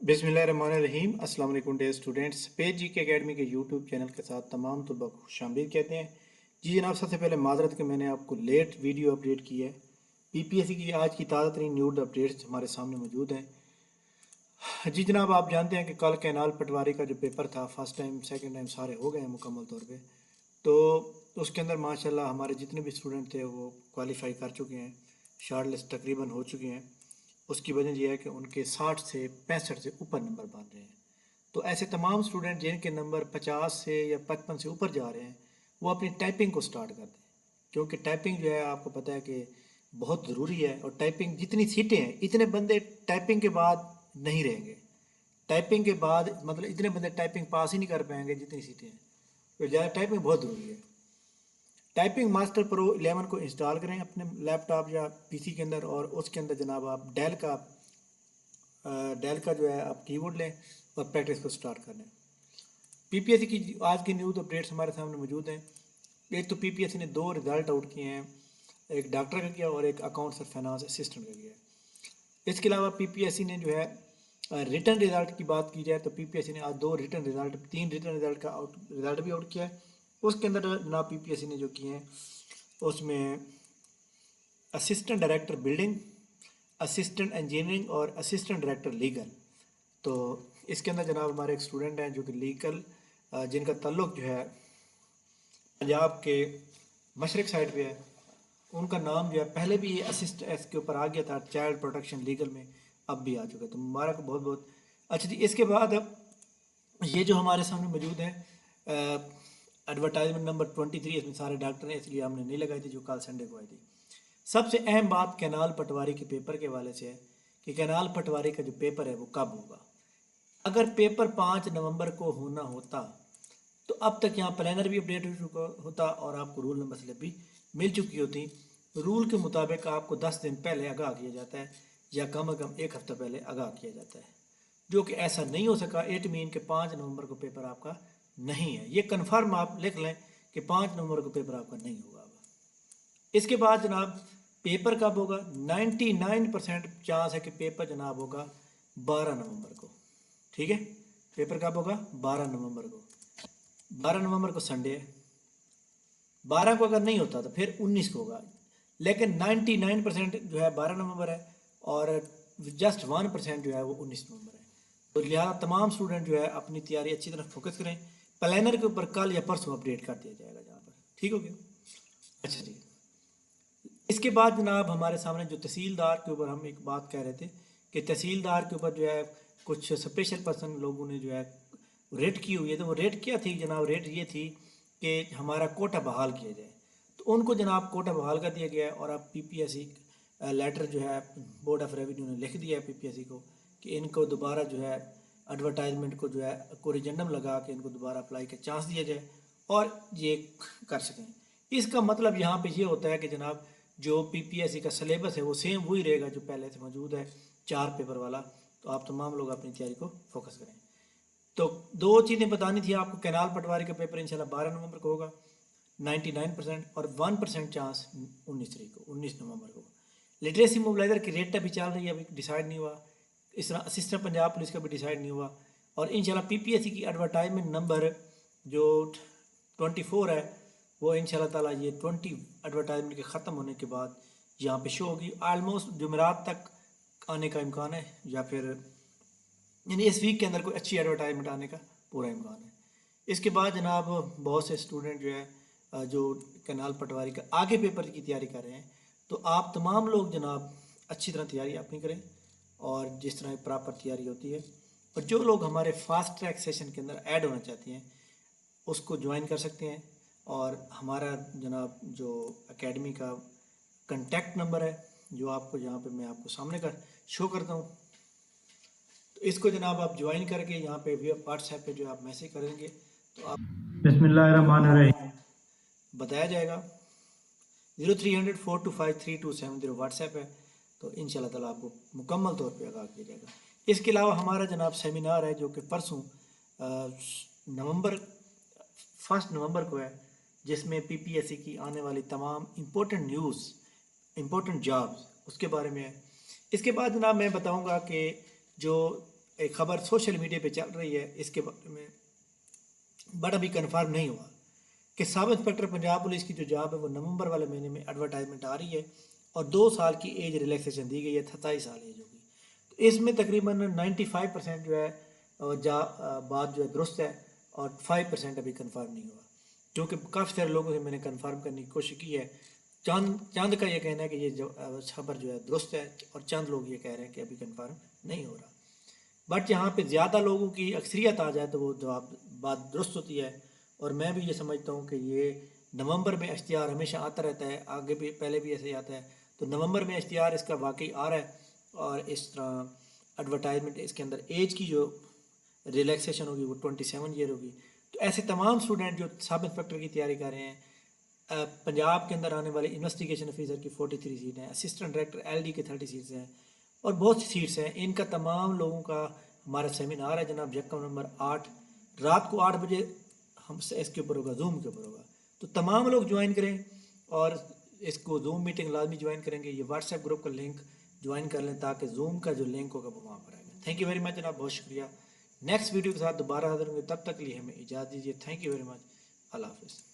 बिस्मिल्लाहिर्रहमानिर्रहीम। अस्सलाम वालेकुम डियर स्टूडेंट्स। पेज जी के अकेडमी के यूट्यूब चैनल के साथ तमाम तलबा को खुशामदीद कहते हैं। जी जनाब, सबसे पहले माजरत कि मैंने आपको लेट वीडियो अपडेट की है। पीपीएससी की आज की ताज़ा तरीन न्यूज़ अपडेट्स हमारे सामने मौजूद हैं। जी जनाब, आप जानते हैं कि कल कैनाल पटवारी का जो पेपर था, फर्स्ट टाइम सेकंड टाइम सारे हो गए हैं मुकम्मल तौर पे। तो उसके अंदर माशाल्लाह हमारे जितने भी स्टूडेंट थे वो क्वालिफाई कर चुके हैं। शॉर्ट लिस्ट तकरीबन हो चुकी हैं। उसकी वजह यह है कि उनके 60 से 65 से ऊपर नंबर बन रहे हैं। तो ऐसे तमाम स्टूडेंट जिनके नंबर 50 से या 55 से ऊपर जा रहे हैं, वो अपनी टाइपिंग को स्टार्ट कर दें। क्योंकि टाइपिंग जो है आपको पता है कि बहुत ज़रूरी है। और टाइपिंग जितनी सीटें हैं, इतने बंदे टाइपिंग के बाद नहीं रहेंगे। टाइपिंग के बाद मतलब इतने बंदे टाइपिंग पास ही नहीं कर पाएंगे जितनी सीटें हैं। तो ज़्यादा टाइपिंग बहुत ज़रूरी है। टाइपिंग मास्टर प्रो 11 को इंस्टॉल करें अपने लैपटॉप या पीसी के अंदर, और उसके अंदर जनाब आप डेल का जो है आप कीबोर्ड लें और प्रैक्टिस को स्टार्ट कर लें। पीपीएससी की आज की न्यूज़ अपडेट्स हमारे सामने मौजूद हैं। एक तो पीपीएससी ने दो रिज़ल्ट आउट किए हैं, एक डॉक्टर का किया और एक अकाउंट्स और फाइनेंस असिस्टेंट का किया। इसके अलावा पीपीएससी ने जो है रिटर्न रिजल्ट की बात की जाए तो पीपीएससी ने आज तीन रिटर्न रिजल्ट का रिजल्ट भी आउट किया है। उसके अंदर जनाब पीपीएससी ने जो किए हैं उसमें assistant director building, assistant engineering और असिस्टेंट डायरेक्टर लीगल। तो इसके अंदर जनाब हमारे एक स्टूडेंट हैं जो कि लीगल, जिनका ताल्लुक जो है पंजाब के मशरक साइड पे है। उनका नाम जो है पहले भी ये असिस्ट इसके ऊपर आ गया था, चाइल्ड प्रोटेक्शन लीगल में, अब भी आ चुका है। तो मुबारक हो बहुत बहुत। अच्छा जी, इसके बाद ये जो हमारे सामने मौजूद है एडवर्टाइजमेंट नंबर 23, इसमें सारे डॉक्टर हैं इसलिए हमने नहीं लगाई थी, जो कल संडे को आई थी। सबसे अहम बात कैनाल पटवारी के पेपर के हवाले से है कि कैनाल पटवारी का जो पेपर है वो कब होगा। अगर पेपर 5 नवंबर को होना होता तो अब तक यहाँ प्लानर भी अपडेट हो चुका होता और आपको रूल नंबर स्लिप भी मिल चुकी होती। रूल के मुताबिक आपको 10 दिन पहले आगाह किया जाता है या कम से कम एक हफ्ता पहले आगाह किया जाता है, जो कि ऐसा नहीं हो सका। इट मीन के 5 नवंबर को पेपर आपका नहीं है। ये कन्फर्म आप लिख लें कि 5 नवंबर को पेपर आपका नहीं होगा। इसके बाद जनाब पेपर कब होगा? 99% चांस है कि पेपर जनाब होगा 12 नवंबर को। ठीक है, पेपर कब होगा? 12 नवंबर को। 12 नवंबर को संडे है। 12 को अगर नहीं होता तो फिर 19 को होगा। लेकिन 99% जो है 12 नवंबर है, और जस्ट 1% जो है वो 19 नवंबर है। तो लिहाजा तमाम स्टूडेंट जो है अपनी तैयारी अच्छी तरह फोकस करें। प्लानर के ऊपर कल या परसों अपडेट कर दिया जाएगा जहाँ पर। ठीक हो गया? अच्छा जी, इसके बाद जनाब हमारे सामने जो तहसीलदार के ऊपर हम एक बात कह रहे थे कि तहसीलदार के ऊपर जो है कुछ स्पेशल पर्सन लोगों ने जो है रेट की हुई है। तो वो रेट क्या थी जनाब? रेट ये थी कि हमारा कोटा बहाल किया जाए। तो उनको जनाब कोटा बहाल कर दिया गया है, और अब पीपीएससी लेटर जो है बोर्ड ऑफ रेवेन्यू ने लिख दिया है पीपीएससी को कि इनको दोबारा जो है एडवर्टाइजमेंट को जो है कोरिजेंडम लगा के इनको दोबारा अप्लाई का चांस दिया जाए और ये कर सकें। इसका मतलब यहाँ पे ये होता है कि जनाब जो पीपीएससी का सिलेबस है वो सेम वही रहेगा जो पहले से मौजूद है, 4 पेपर वाला। तो आप तमाम लोग अपनी तैयारी को फोकस करें। तो दो चीज़ें बतानी थी आपको। कैनाल पटवारी का पेपर इंशाल्लाह 12 नवंबर को होगा 99%, और 1% चांस 19 नवंबर को। लिटरेसी मोबिलाइजर की रेट अभी चल रही है, अभी डिसाइड नहीं हुआ। इस तरह असिस्टेंट पंजाब पुलिस का भी डिसाइड नहीं हुआ। और इंशाल्लाह पीपीएससी की एडवर्टाइजमेंट नंबर जो 24 है वो इंशाल्लाह ताला ये 20 एडवर्टाइजमेंट के ख़त्म होने के बाद यहाँ पे शो होगी। आलमोस्ट जुमेरात तक आने का इम्कान है, या फिर यानी इस वीक के अंदर कोई अच्छी एडवर्टाइजमेंट आने का पूरा इम्कान है। इसके बाद जनाब बहुत से स्टूडेंट जो है जो कैनाल पटवारी का आगे पेपर की तैयारी कर रहे हैं, तो आप तमाम लोग जनाब अच्छी तरह तैयारी अपनी करें और जिस तरह प्रॉपर तैयारी होती है। और जो लोग हमारे फास्ट ट्रैक सेशन के अंदर ऐड होना चाहते हैं उसको ज्वाइन कर सकते हैं। और हमारा जनाब जो एकेडमी का कंटेक्ट नंबर है जो आपको यहाँ पे मैं आपको सामने का शो करता हूँ, तो इसको जनाब आप ज्वाइन करके यहाँ पे व्हाट्सएप पे जो आप मैसेज करेंगे तो आप बिस्मिल्लाहिर्रहमानिर्रहीम। बताया जाएगा। 0300 425 3270 व्हाट्सएप है। तो इंशाल्लाह ताला आपको मुकम्मल तौर पे आगाह किया जाएगा। इसके अलावा हमारा जनाब सेमिनार है जो कि परसों नवंबर 1 नवंबर को है, जिसमें पीपीएससी की आने वाली तमाम इम्पोर्टेंट न्यूज़, इम्पोर्टेंट जॉब्स उसके बारे में है। इसके बाद जनाब मैं बताऊंगा कि जो एक खबर सोशल मीडिया पे चल रही है इसके बारे में, बट अभी कंफर्म नहीं हुआ कि सब इंस्पेक्टर पंजाब पुलिस की जो जॉब है वो नवंबर वाले महीने में एडवर्टाइजमेंट आ रही है और 2 साल की एज रिलैक्सेशन दी गई है, 27 साल एज होगी। तो इसमें तकरीबन 95% जो है बात जो है दुरुस्त है और 5% अभी कंफर्म नहीं हुआ, क्योंकि काफ़ी सारे लोगों से मैंने कंफर्म करने की कोशिश की है। चांद का ये कहना है कि ये जो खबर जो है दुरुस्त है और चंद लोग ये कह रहे हैं कि अभी कंफर्म नहीं हो रहा। बट यहाँ पे ज़्यादा लोगों की अक्सरियत आ जाए तो वो जवाब बात दुरुस्त होती है। और मैं भी ये समझता हूँ कि ये नवंबर में इश्तिहार हमेशा आता रहता है, आगे भी पहले भी ऐसे ही आता है, तो नवंबर में इश्तिहार इसका वाकई आ रहा है। और इस तरह एडवर्टाइजमेंट इसके अंदर एज की जो रिलैक्सेशन होगी वो 27 ईयर होगी। तो ऐसे तमाम स्टूडेंट जो सब इंस्पेक्टर की तैयारी कर रहे हैं, पंजाब के अंदर आने वाले इन्वेस्टिगेशन ऑफिसर की 43 सीट हैं, असिस्टेंट डायरेक्टर एलडी के 30 सीट्स हैं और बहुत सी सीट्स हैं। इनका तमाम लोगों का हमारा सेमिनार है जनाब जक्कम नंबर 8 रात को 8 बजे हम इसके ऊपर होगा, जूम के ऊपर होगा। तो तमाम लोग ज्वाइन करें और इसको जूम मीटिंग लाजमी ज्वाइन करेंगे। ये व्हाट्सएप ग्रुप का लिंक ज्वाइन कर लें ताकि जूम का जो लिंक होगा वो वहाँ पर आएगा। थैंक यू वेरी मच जनाब, बहुत शुक्रिया। नेक्स्ट वीडियो के साथ दोबारा हाजिर होंगे, तब तक के लिए हमें इजाज़त दीजिए। थैंक यू वेरी मच, अल्लाह हाफिज़।